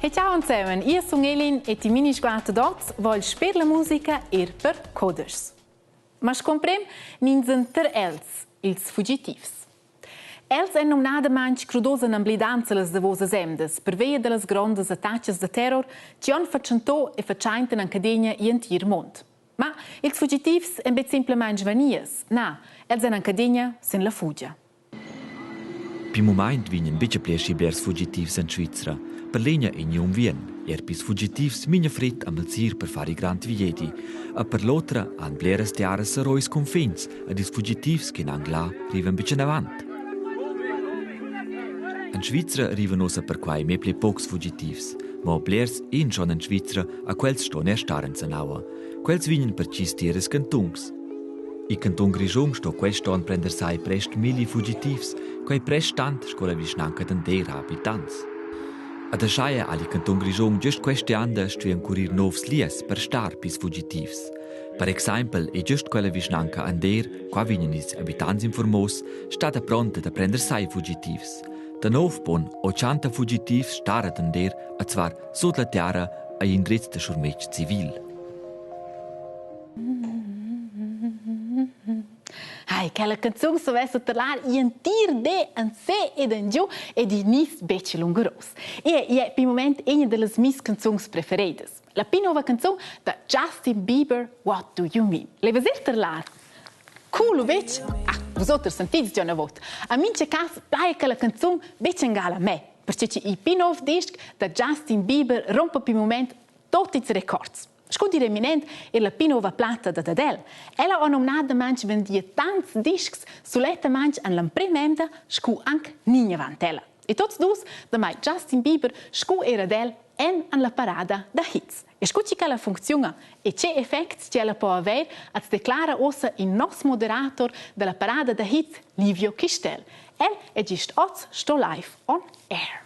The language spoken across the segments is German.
Hey, ciao insieme, io sono Elin e ti mini sguardo dots voglio per la musica e per coders. Ma scomprem ninzen ter els, ils fugitivs. Els hanno nada manch crudosa n'amblidanza las davosas emdes per via de las grondas attacches de terror ci on facentò e facinten an cadegna i entir mond. Ma ils fugitivs en bet simplemente vanies. Na, els en cadegna sen la fugia. Pi moment vinen bitte pleschi bers fugitivs in Svizzera. Per legna in Jung Wien, pis fugitivs minha frit am zir per fare i grand viedi, a per l'altra an bleres tiaras rois confins, ad is fugitivs che in Angla riven bitte avant. In Svizzera riven osa per quai me ple pocs fugitivs, ma blers in schon in Svizzera a quels sto ne staren zanaua. Quels vinen per cis tieres cantungs. I canton Grigion sto questo an prender sai prest mili fugitivs, quai prest tant scola visnanca d'andera abitants. Ad asciaia ali canton Grigion just queste anda stuian curir novs lies per star pis fugitivs. Per exempel, e just quella visnanca ander, qua vinen is abitants informos, stada pronta da prender sai fugitivs. Da nov bon 80 fugitivs starat ander, a zwar sud la terra a indrizz de schurmetg civil. Quella canzone sovesse tornare in tir de an se ed in giù e di nis becce lungeros. E è per il momento una delle mie canzoni preferite. La più nuova canzone da Justin Bieber, What Do You Mean? Le vedete tornare? Cool, vece? Vosotter sentite già una volta. A mince caso, playa che la canzone becce in gala a me, perché il più nuovo disc da Justin Bieber rompe per il momento tutti i records. Scudi eminent è la pinova plata da Adele. Ella ha nominato manch vendia tanti discs suletta manch an l'impremenda scu anche nina vantella. E tots dus da mai Justin Bieber scu era Adele en an la parada da hits. E scuci che la funziona e c'è effect che la può avere als declara ossa il nostro moderator della parada da hits Livio Kistel. El è gist oz sto live on air.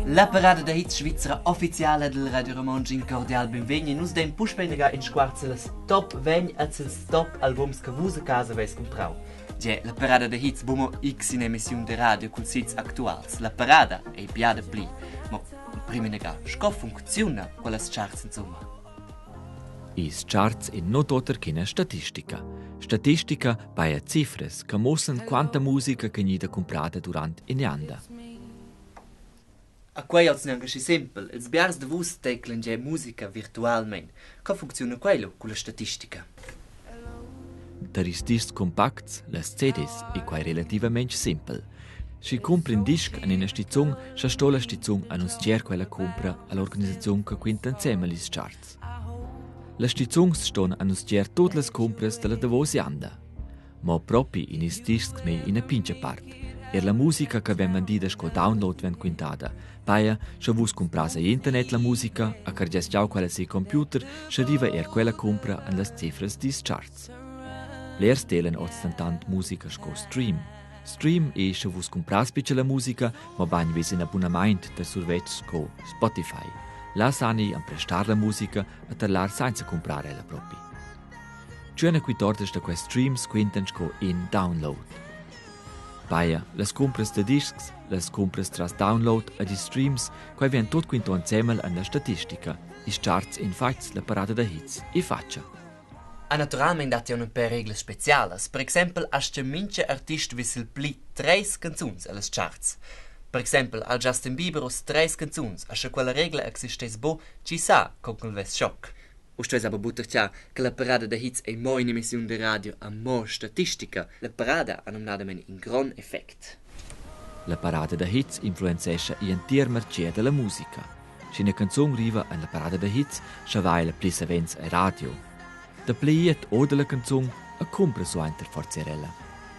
La parada da hits svizzera officiale del Radio Romangi in cordial benvegni. Nus den pushpenega in squarzelas top 20 als top albums che vus a casa veis comprau. Ja, la parada da hits bomo X in emissione de radio col sits actuals. La parada è piada pli. Ma prima nega, sco funziona quelles charts insomma. Is charts in no toter china statistica. Statistica bei cifres che mostran quanta musica che nida comprata durant in anda. A quei als neanche si simpel, els biars de vus teclen je musica virtualment. Ca funziona quello con la statistica? Der is disc compacts, las CDs, e quai relativamente simpel. Si compra un disc an una stizzung, scha sto la stizzung annunziar quella compra all'organizzazione che quinta insieme lis charts. La stizzungs ston annunziar tutte le compras della davosi anda. Ma propi in is discs me in a pincha part. La musica che abbiamo vendita sco download ven quintata. Paia, se vus compras a internet la musica, a carges già quella si computer, se arriva quella compra an las cifras dis charts. Leer stelen ostentant musica sco stream. Stream e se vus compras bice la musica, ma bagn vis in abbonament der survetsch sco Spotify. La sani an prestar la musica a tarlar senza comprare la propi. Giuene qui tordes da quei streams quinten sco in download. Baia, las compras de discs, las compras tras download e di streams, quai vien tot quinto insieme an la statistica. Is charts in facts la parada da hits. I faccia. Naturalmente hat ja un per regles specialas. Per exempel, asce mince artist visel pli 3 canzuns alles charts. Per exempel, al Justin Bieber os 3 canzuns, asce quella regla existes bo, ci sa, con quel ves shock. Ustedes aber butter tja che la parada da hits è mo in emissione de radio a mo statistica. La parada ha nominato in gran effect. La parada da hits influenzesce l'intero marché della musica. Se una canzone arriva alla parada da hits, se vai la plisa vens a radio. Da pleiet o della canzone a compra so inter forzerella.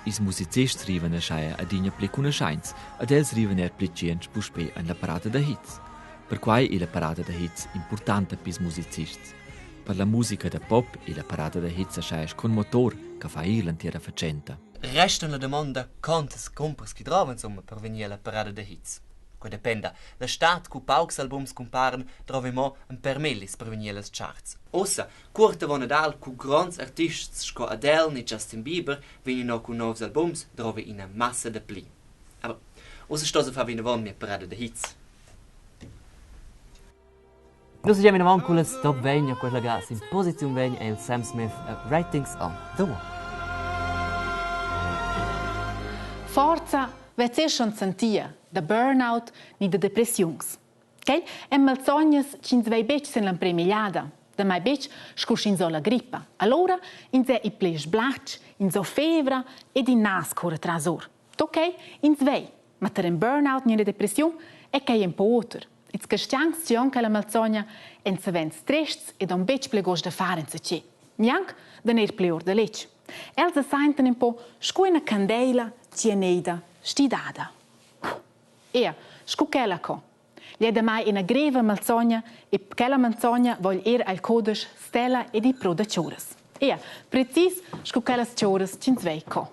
Is musicisti arrivano a scaia a digna ple conoscenza, ad els arrivano ple cienci puspe alla parada da hits. Per quai è la parada da hits importante per i musicisti. Per la musica da pop e la parada da hits a con motor che fa l'intera faccenda. Resta una domanda quantas compras che trova insomma per venire alla parada da hits. che dependa. La stat cu paucs albums comparen trovemo un permelis per venir les charts. Ossa, curta von Nadal cu grands artists sco Adele e Justin Bieber venino cu novs albums drove ina massa de pli. Aber ossa stosa fa vina von mir parada de hits. Noi siamo in avanti con il top 20 a quella gas in posizione 20 è il Sam Smith Ratings on the Wall. Forza wird sehr schon sentia da burnout ni da depressions. Okay? E malsognas cins vei bec sen l'ampremigliada. Da mai bec scusci in so la grippa. Allora in se i plesch blach, in so fevra ed in nas corre trasor. Ok? In svei. Ma ter in burnout ni da depression e che in poter. It's castiangs ci anche la malsogna en se ven stress ed un bec plegos da fare in se ce. Nianc da ner pleor da lec. Elsa senten un po' scuina candela cieneda stidada. Scuchela co. Gli è da mai una greve malsogna e quella malsogna vuol al codes stella e di prodaciores. Precis scuchela ciores cinzvei co.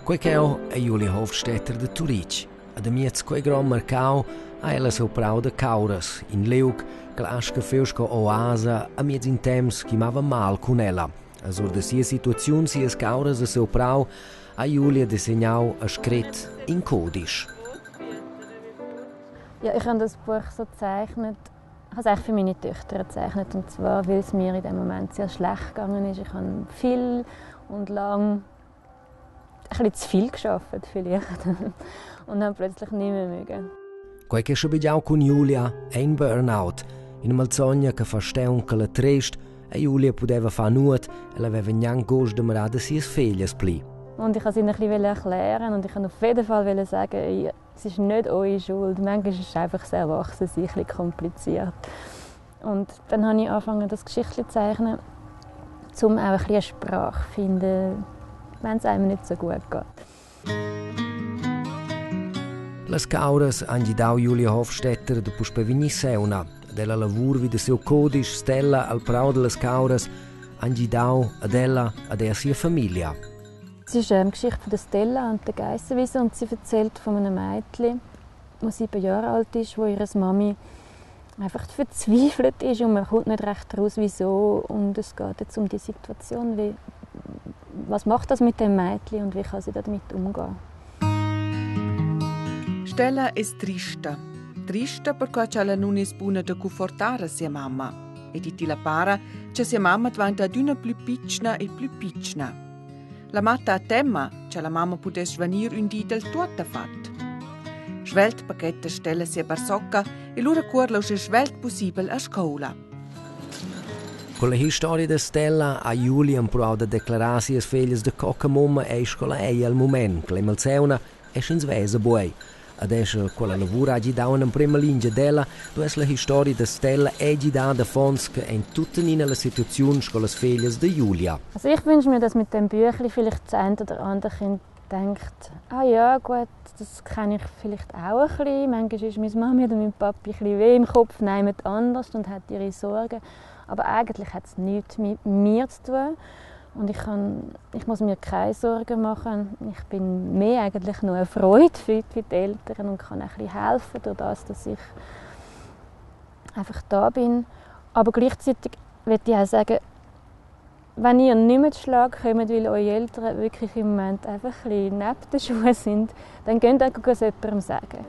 Quei che è Julia Hofstetter de Turic. Ad amiez quei gran mercau ha ella seu prau de cauras in Leuk, clasca feusco oasa, amiez in temps chi mava mal con ella. Asur de sia situaziun sias cauras a seu prau a Julia disegnau a scret in Codisch. Ja, ich habe das Buch so gezeichnet, ich habe es eigentlich für meine Töchter gezeichnet, und zwar, weil es mir in dem Moment sehr schlecht gegangen ist. Ich habe viel und lang ein bisschen zu viel gearbeitet vielleicht und dann plötzlich nicht mehr mögen. Quei che schabigiau con Julia è in burnout, in malsogna che fa steun che la trist, e Julia poteva fa nuot e l'aveva neanche gost de marada sies feglias pli. Und ich wollte es ihnen erklären und ich wollte auf jeden Fall sagen, es ist nicht eure Schuld. Manchmal ist es einfach das Erwachsensein ein bisschen kompliziert. Und dann habe ich angefangen, das Geschichtchen zu zeichnen, um auch ein bisschen eine Sprache zu finden, wenn es einem nicht so gut geht. Las cauras han gidau Julia Hofstetter de puspe vignisseuna. Della lavur wie de seu codisch Stella al prau de las cauras han gidau ad ella ad er sia famiglia. Es ist eine Geschichte von Stella und der Geissenwiese und sie erzählt von einem Mädchen, das 7 Jahre alt ist, wo ihre Mami einfach verzweifelt ist und man kommt nicht recht raus, wieso. Und es geht jetzt um die Situation, wie, was macht das mit dem Mädchen und wie kann sie damit umgehen. Stella è triste. Triste perché ella non è buona da confortare sua mamma. E di la para che sua mamma diventa una più piccola e più piccola. La matta a temma che la mamma potesse venire un dì del tutto fatta. Svelt paquette Stella si barsocca e loro curla è svelt possibile a scuola. Con la storia di Stella a Julia provò a declarare sia figlie di cocca mamma e scola al momento che le malseuna è in svesa buoi. Adesso quella lavora ha gidato in prima linea della, dove la storia di Stella è gidato da Fons che in tutte le situazioni con le figlie di Julia. Also ich wünsche mir, dass mit dem Büchlein vielleicht das eine oder andere Kind denkt, ah ja gut, das kenne ich vielleicht auch ein bisschen. Manchmal ist meine Mami oder mein Papi ein bisschen weh im Kopf, niemand anders und hat ihre Sorgen. Aber eigentlich hat es nichts mit mir zu tun. Und ich muss mir keine Sorgen machen. Ich bin mehr eigentlich nur eine Freude für die Eltern und kann ein bisschen helfen durch das, dass ich einfach da bin. Aber gleichzeitig würde ich auch sagen, wenn ihr nicht mehr zu Schlag kommt, weil eure Eltern wirklich im Moment einfach ein bisschen neben den Schuhen sind, dann könnt ihr es jemandem sagen.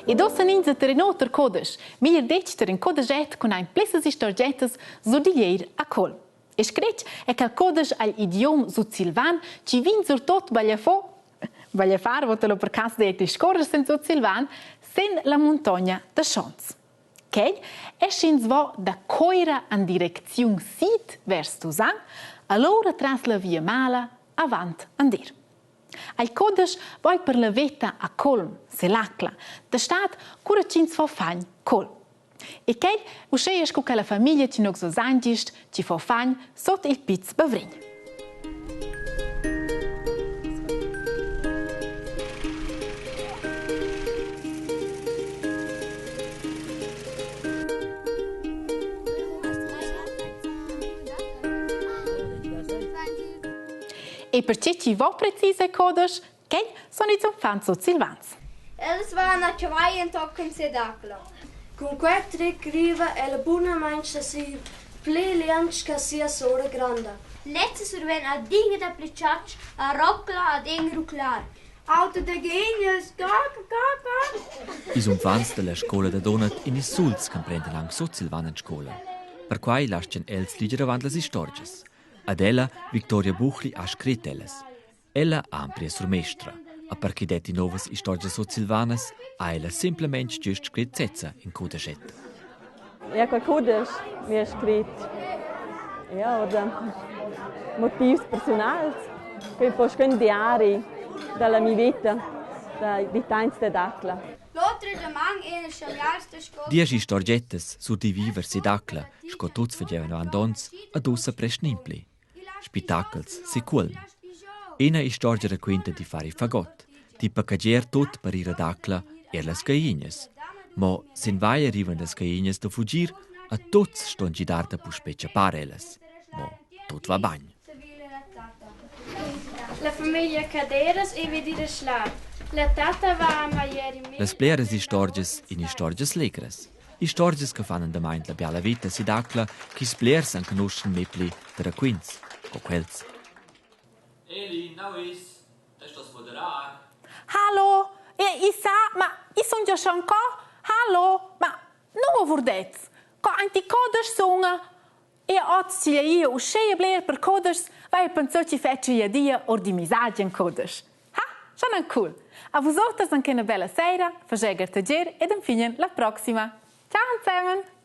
E dossa ninza ter in otter codes, mir detster in codeget con ein plessas historietas so di ier a col. E screc è che il codes al idiom su Silvan ci vin sur tot vaglia far votelo per cas de discorrer sen su Silvan sen la montagna de Chans. Okay? E schins vo da coira an direcziun sit vers Tusan, allora tras la via mala avant andir. Al codes voi per la vetta a Colm, Selacla, da stat cura cins fo fagn col. E che usceies cu la famiglia ci nog so sangist ci fo fagn sot il piz bavregn. e per ci va precise codes, che sono i Fanzo Silvans. Eles van a chavai en tocken sedacla. Con quel trick riva è la buona mancia si plelianch che sia sora grande. Letze surven a dinge da plicciac, a roccla ad engru clar. Auto de genius, ga. Is fans della scuola da Donat in is Sulz comprende lang so Silvanen scuola. Per quai lascian els liger avant las istorges. Ad ella Victoria Buchli ha scrit elles. Ella amplia sur mestra. A perché detti novas istorges so Silvanes ha ella simplement giust scrit zetza in Kudeschet. Ja, quel Kudesch mi ha scrit. Ja, oder motivs personals. Quei posquen diari dalla mia vita, di tains de dacla. L'altre domang era schamliarste scola. 10 istorgettes sur di viver sedacla, sco tuts fagevan andons ad ussa presnimpli. Spitacles seculn. Ena istorgia racquenta di fare fagot, di paccager tot per ira dacla las gaiines. Mo sen vai arrivan las gaiines da fugir, a tots ston gidarda pu speccia parelas. Mo tot va bagn. La famiglia Caderas e vedere schlag. La tata va a maieri me. Las pleras istorgias in istorgias legras. Istorgias che fanno da main la biala vita sidacla, chi splers an conoscen mepli der quins, co quels. Eli, nou is, das ist das von der A. Hallo, ich sa, ma ich son ja schon qua. Hallo, ma non vurdez. Ko anti codes sunga. E oggi io uscei bler per codes, vai penso ci faccio io dia or di misaggi in codes. Ha, sono cool. A vosotres anche una bella sera, faceger tager ed infine la prossima. Ciao zusammen!